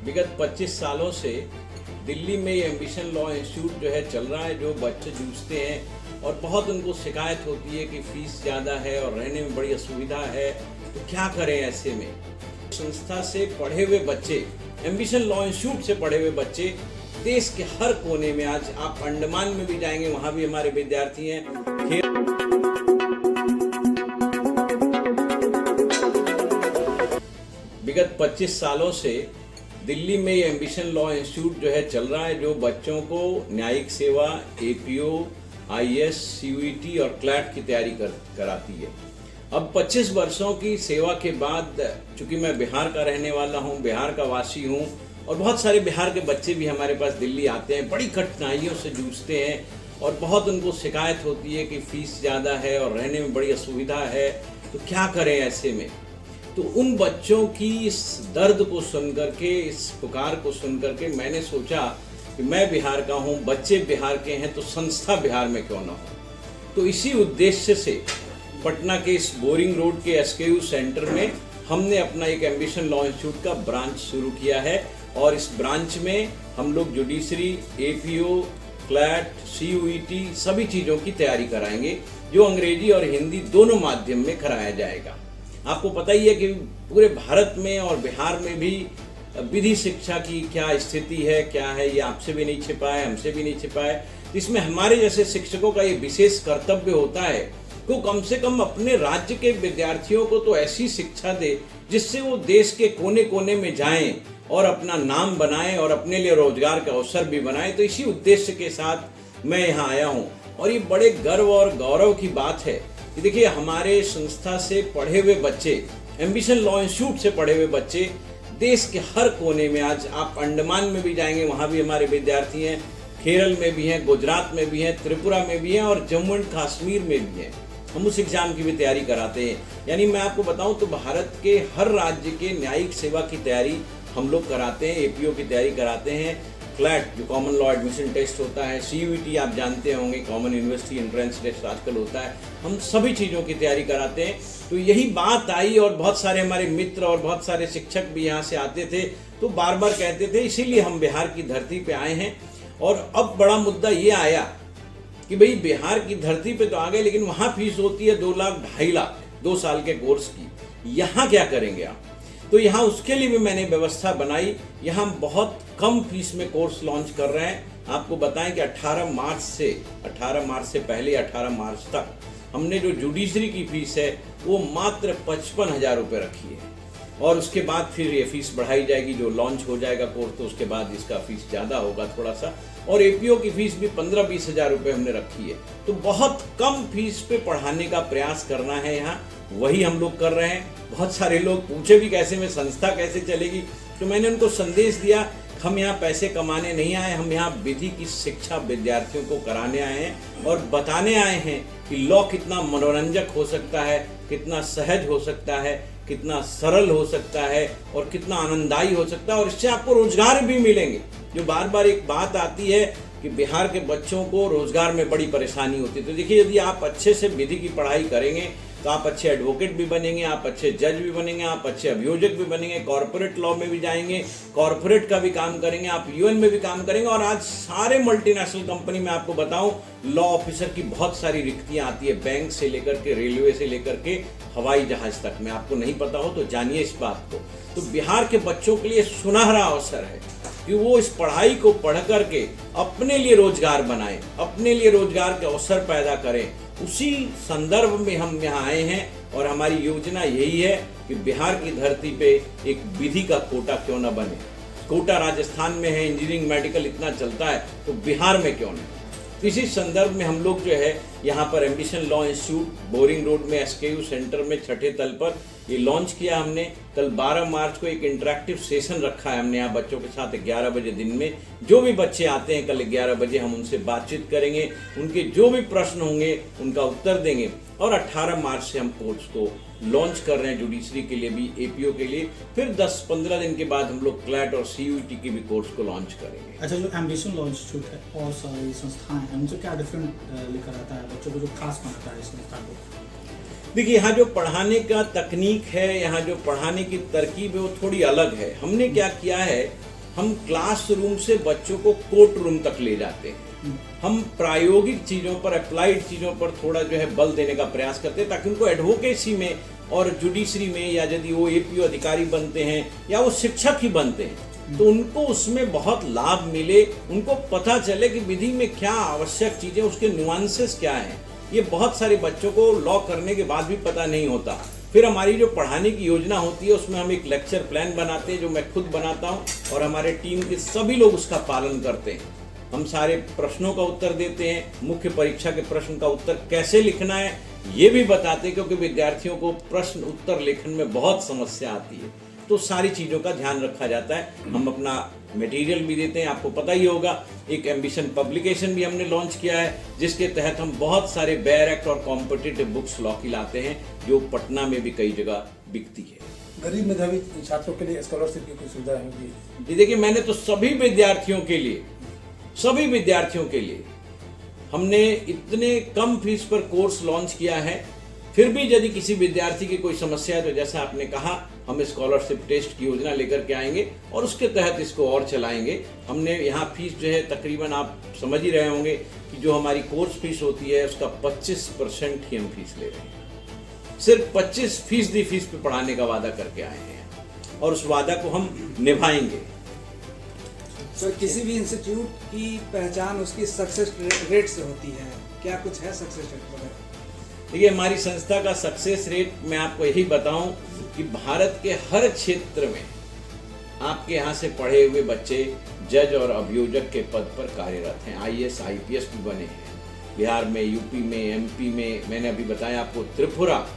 विगत 25 सालों से दिल्ली में ये एम्बिशन लॉ इंस्टीट्यूट जो है चल रहा है। जो बच्चे जूझते हैं और बहुत उनको शिकायत होती है कि फीस ज़्यादा है और रहने में बड़ी असुविधा है, तो क्या करें ऐसे में। संस्था से पढ़े हुए बच्चे, एम्बिशन लॉ इंस्टीट्यूट से पढ़े हुए बच्चे देश के हर कोने में, आज आप अंडमान में भी जाएंगे वहाँ भी हमारे विद्यार्थी हैं। विगत 25 सालों से दिल्ली में ये एम्बिशन लॉ इंस्टीट्यूट जो है चल रहा है, जो बच्चों को न्यायिक सेवा, एपीओ, आईएएस, सीयूईटी और क्लैट की तैयारी कराती है। अब 25 वर्षों की सेवा के बाद, चूंकि मैं बिहार का रहने वाला हूँ, बिहार का वासी हूँ और बहुत सारे बिहार के बच्चे भी हमारे पास दिल्ली आते हैं, बड़ी कठिनाइयों से जूझते हैं और बहुत उनको शिकायत होती है कि फीस ज़्यादा है और रहने में बड़ी असुविधा है, तो क्या करें ऐसे में। तो उन बच्चों की इस दर्द को सुन करके, इस पुकार को सुन करके मैंने सोचा कि मैं बिहार का हूँ, बच्चे बिहार के हैं, तो संस्था बिहार में क्यों ना हो। तो इसी उद्देश्य से पटना के इस बोरिंग रोड के एसकेयू सेंटर में हमने अपना एक एम्बिशन लॉ इंस्टीट्यूट का ब्रांच शुरू किया है और इस ब्रांच में हम लोग जुडिशरी, एपीओ, क्लैट, सीयूईटी सभी चीज़ों की तैयारी कराएंगे, जो अंग्रेजी और हिंदी दोनों माध्यम में कराया जाएगा। आपको पता ही है कि पूरे भारत में और बिहार में भी विधि शिक्षा की क्या स्थिति है, क्या है, ये आपसे भी नहीं छिपा है, हमसे भी नहीं छिपा है। इसमें हमारे जैसे शिक्षकों का ये विशेष कर्तव्य होता है कि कम से कम अपने राज्य के विद्यार्थियों को तो ऐसी शिक्षा दे जिससे वो देश के कोने कोने में जाएं और अपना नाम बनाएं और अपने लिए रोजगार का अवसर भी बनाएं। तो इसी उद्देश्य के साथ मैं यहाँ आया हूँ और ये बड़े गर्व और गौरव की बात है कि देखिए, हमारे संस्था से पढ़े हुए बच्चे, एम्बिशन लॉ इंस्टीट्यूट से पढ़े हुए बच्चे देश के हर कोने में, आज आप अंडमान में भी जाएंगे वहाँ भी हमारे विद्यार्थी हैं, केरल में भी हैं, गुजरात में भी हैं, त्रिपुरा में भी हैं और जम्मू एंड कश्मीर में भी हैं। हम उस एग्जाम की भी तैयारी कराते हैं। यानी मैं आपको बताऊं तो भारत के हर राज्य के न्यायिक सेवा की तैयारी हम लोग कराते हैं, एपीओ की तैयारी कराते हैं, क्लैट जो कॉमन लॉ एडमिशन टेस्ट होता है, सीयूईटी आप जानते होंगे, कॉमन यूनिवर्सिटी एंट्रेंस टेस्ट आजकल होता है, हम सभी चीज़ों की तैयारी कराते हैं। तो यही बात आई और बहुत सारे हमारे मित्र और बहुत सारे शिक्षक भी यहाँ से आते थे, तो बार बार कहते थे, इसीलिए हम बिहार की धरती पे आए हैं। और अब बड़ा मुद्दा ये आया कि भाई बिहार की धरती पे तो आ गए, लेकिन वहाँ फीस होती है 2 लाख 2.5 लाख 2 साल के कोर्स की, यहाँ क्या करेंगे आप। तो यहाँ उसके लिए भी मैंने व्यवस्था बनाई। यहाँ बहुत कम फीस में कोर्स लॉन्च कर रहे हैं। आपको बताएं कि 18 मार्च से पहले 18 मार्च तक हमने जो जुडिशरी की फीस है वो मात्र 55,000 रुपये रखी है और उसके बाद फिर ये फीस बढ़ाई जाएगी। जो लॉन्च हो जाएगा कोर्स तो उसके बाद इसका फीस ज़्यादा होगा थोड़ा सा, और एपीओ की फीस भी 15-20 हज़ार रुपये हमने रखी है। तो बहुत कम फीस पे पढ़ाने का प्रयास करना है यहाँ, वही हम लोग कर रहे हैं। बहुत सारे लोग पूछे भी कैसे में संस्था कैसे चलेगी, तो मैंने उनको संदेश दिया, हम यहाँ पैसे कमाने नहीं आए, हम यहाँ विधि की शिक्षा विद्यार्थियों को कराने आए हैं और बताने आए हैं कि लॉ कितना मनोरंजक हो सकता है, कितना सहज हो सकता है, कितना सरल हो सकता है और कितना आनंददायी हो सकता है, और इससे आपको रोजगार भी मिलेंगे। जो बार बार एक बात आती है कि बिहार के बच्चों को रोजगार में बड़ी परेशानी होती है, तो देखिए, यदि आप अच्छे से विधि की पढ़ाई करेंगे तो आप अच्छे एडवोकेट भी बनेंगे, आप अच्छे जज भी बनेंगे, आप अच्छे अभियोजक भी बनेंगे, कॉर्पोरेट लॉ में भी जाएंगे, कॉर्पोरेट का भी काम करेंगे, आप यूएन में भी काम करेंगे। और आज सारे मल्टीनेशनल कंपनी में आपको बताऊं, लॉ ऑफिसर की बहुत सारी रिक्तियां आती है, बैंक से लेकर के, रेलवे से लेकर के, हवाई जहाज तक में। आपको नहीं पता हो तो जानिए इस बात को। तो बिहार के बच्चों के लिए सुनहरा अवसर है कि वो इस पढ़ाई को पढ़ करके अपने लिए रोजगार बनाएं, अपने लिए रोजगार के अवसर पैदा करें। उसी संदर्भ में हम यहाँ आए हैं और हमारी योजना यही है कि बिहार की धरती पे एक विधि का कोटा क्यों ना बने। कोटा राजस्थान में है, इंजीनियरिंग मेडिकल इतना चलता है, तो बिहार में क्यों नहीं। तो इसी संदर्भ में हम लोग जो है यहाँ पर ambition law institute boring road में एसकेयू सेंटर में 6ठे तल पर ये लॉन्च किया हमने। कल 12 मार्च को एक इंटरेक्टिव सेशन रखा है हमने यहाँ बच्चों के साथ 11 बजे दिन में। जो भी बच्चे आते हैं कल 11 बजे हम उनसे बातचीत करेंगे, उनके जो भी प्रश्न होंगे उनका उत्तर देंगे और 18 मार्च से हम कोर्स को लॉन्च कर रहे हैं, जुडिशरी के लिए भी, एपीओ के लिए। फिर 10-15 दिन के बाद हम लोग क्लैट और सीयूईटी के भी कोर्स को लॉन्च करेंगे। अच्छा, जो एम्बिशन लॉ इंस्टीट्यूट है और सारी संस्थाएं हैं, उनसे क्या डिफरेंट लेकर आता है बच्चों को, जो खास बनाता है इस संस्था को? देखिए, यहाँ जो पढ़ाने का तकनीक है, यहाँ जो पढ़ाने की तरकीब है वो थोड़ी अलग है। हमने क्या किया है हम क्लासरूम से बच्चों को कोर्ट रूम तक ले जाते हैं। हम प्रायोगिक चीजों पर, अप्लाइड चीजों पर थोड़ा जो है बल देने का प्रयास करते हैं, ताकि उनको एडवोकेसी में और जुडिशरी में, या यदि वो एपीओ अधिकारी बनते हैं या वो शिक्षक ही बनते हैं, तो उनको उसमें बहुत लाभ मिले, उनको पता चले कि विधि में क्या आवश्यक चीजें, उसके नुआंसेस क्या हैं। ये बहुत सारे बच्चों को लॉ करने के बाद भी पता नहीं होता। फिर हमारी जो पढ़ाने की योजना होती है उसमें हम एक लेक्चर प्लान बनाते हैं, जो मैं खुद बनाता हूँ, और हमारे टीम के सभी लोग उसका पालन करते हैं। हम सारे प्रश्नों का उत्तर देते हैं, मुख्य परीक्षा के प्रश्न का उत्तर कैसे लिखना है ये भी बताते हैं, क्योंकि विद्यार्थियों को प्रश्न उत्तर लेखन में बहुत समस्या आती है। तो सारी चीज़ों का ध्यान रखा जाता है। हम अपना मटेरियल भी देते हैं, आपको पता ही होगा, एक एम्बिशन पब्लिकेशन भी हमने लॉन्च किया है, जिसके तहत हम बहुत सारे बेयर एक्ट और कॉम्पिटिटिव बुक्स लॉ की लाते हैं, जो पटना में भी कई जगह बिकती है। गरीब मेधावी छात्रों के लिए स्कॉलरशिप की कोई सुविधा होगी? जी देखिए, मैंने तो सभी विद्यार्थियों के लिए हमने इतने कम फीस पर कोर्स लॉन्च किया है। फिर भी यदि किसी विद्यार्थी की कोई समस्या है तो जैसा आपने कहा, हम स्कॉलरशिप टेस्ट की योजना लेकर के आएंगे और उसके तहत इसको और चलाएंगे। हमने यहाँ फीस जो है तकरीबन, आप समझ ही रहे होंगे कि जो हमारी कोर्स फीस होती है उसका 25% ही हम फीस ले रहे हैं। सिर्फ 25% फीस पे पढ़ाने का वादा करके आए हैं और उस वादा को हम निभाएंगे। सर, किसी भी इंस्टीट्यूट की पहचान उसकी सक्सेस रेट से होती है, क्या कुछ है सक्सेस रेट वगैरह? देखिए, हमारी संस्था का सक्सेस रेट मैं आपको यही बताऊं कि भारत के हर क्षेत्र में आपके यहाँ से पढ़े हुए बच्चे जज और अभियोजक के पद पर कार्यरत हैं। आईएएस आईपीएस भी बने हैं बिहार में, यूपी में, एमपी में, मैंने अभी बताया आपको त्रिपुरा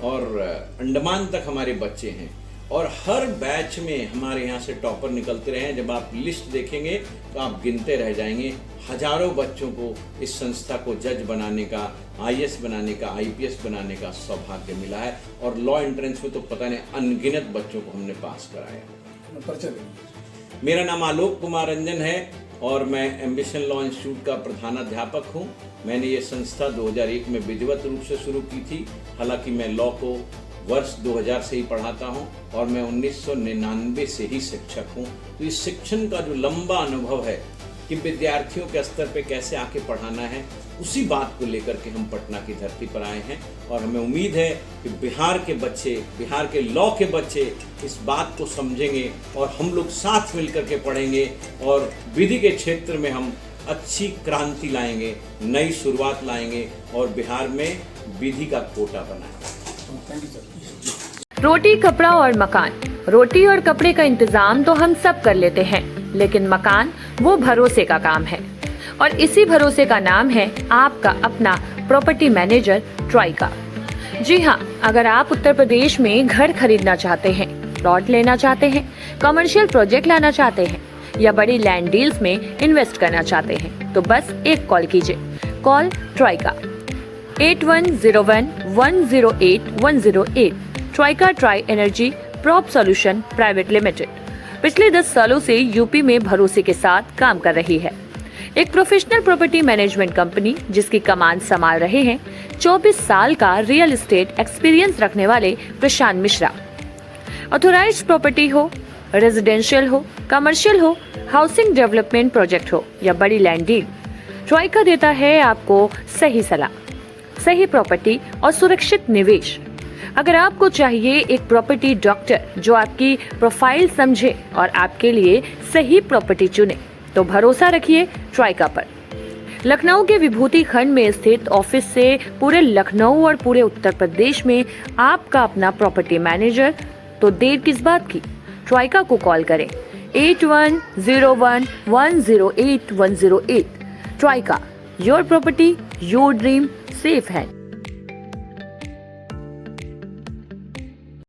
और अंडमान तक हमारे बच्चे हैं। और हर बैच में हमारे यहाँ से टॉपर निकलते रहे हैं। जब आप लिस्ट देखेंगे तो आप गिनते रह जाएंगे। हजारों बच्चों को इस संस्था को जज बनाने का, आईएएस बनाने का, आईपीएस बनाने का सौभाग्य मिला है। और लॉ एंट्रेंस में तो पता नहीं अनगिनत बच्चों को हमने पास कराया। परिचय मेरा नाम आलोक कुमार रंजन है और मैं एम्बिशन लॉ इंस्टीट्यूट का प्रधानाध्यापक हूँ। मैंने ये संस्था 2001 में विधिवत रूप से शुरू की थी। हालांकि मैं लॉ को वर्ष 2000 से ही पढ़ाता हूं और मैं 1999 से ही शिक्षक हूं। तो इस शिक्षण का जो लंबा अनुभव है कि विद्यार्थियों के स्तर पे कैसे आके पढ़ाना है, उसी बात को लेकर के हम पटना की धरती पर आए हैं। और हमें उम्मीद है कि बिहार के बच्चे, बिहार के लॉ के बच्चे इस बात को समझेंगे और हम लोग साथ मिलकर के पढ़ेंगे और विधि के क्षेत्र में हम अच्छी क्रांति लाएंगे, नई शुरुआत लाएंगे और बिहार में विधि का कोटा बनाएंगे। रोटी, कपड़ा और मकान। रोटी और कपड़े का इंतजाम तो हम सब कर लेते हैं, लेकिन मकान वो भरोसे का काम है। और इसी भरोसे का नाम है आपका अपना प्रॉपर्टी मैनेजर ट्राइका। जी हाँ, अगर आप उत्तर प्रदेश में घर खरीदना चाहते हैं, प्लॉट लेना चाहते हैं, कमर्शियल प्रोजेक्ट लाना चाहते हैं या बड़ी लैंड डील्स में इन्वेस्ट करना चाहते हैं, तो बस एक कॉल कीजिए। Call Trika 8101108108। Trika tri energy prop solution private limited पिछले 10 सालों से यूपी में भरोसे के साथ काम कर रही है। एक प्रोफेशनल प्रॉपर्टी मैनेजमेंट कंपनी जिसकी कमान संभाल रहे हैं 24 साल का रियल एस्टेट एक्सपीरियंस रखने वाले प्रशांत मिश्रा। ऑथोराइज्ड प्रॉपर्टी हो, रेजिडेंशियल हो, कमर्शियल हो, हाउसिंग डेवलपमेंट प्रोजेक्ट हो या बड़ी लैंड डील, ट्राइका देता है आपको सही सलाह, सही प्रॉपर्टी और सुरक्षित निवेश। अगर आपको चाहिए एक प्रॉपर्टी डॉक्टर जो आपकी प्रोफाइल समझे और आपके लिए सही प्रॉपर्टी चुने, तो भरोसा रखिए ट्राइका पर। लखनऊ के विभूति खंड में स्थित ऑफिस से पूरे लखनऊ और पूरे उत्तर प्रदेश में आपका अपना प्रॉपर्टी मैनेजर, तो देर किस बात की, ट्राइका को कॉल करें 8101108108। Trika, your property, your dream, safe है।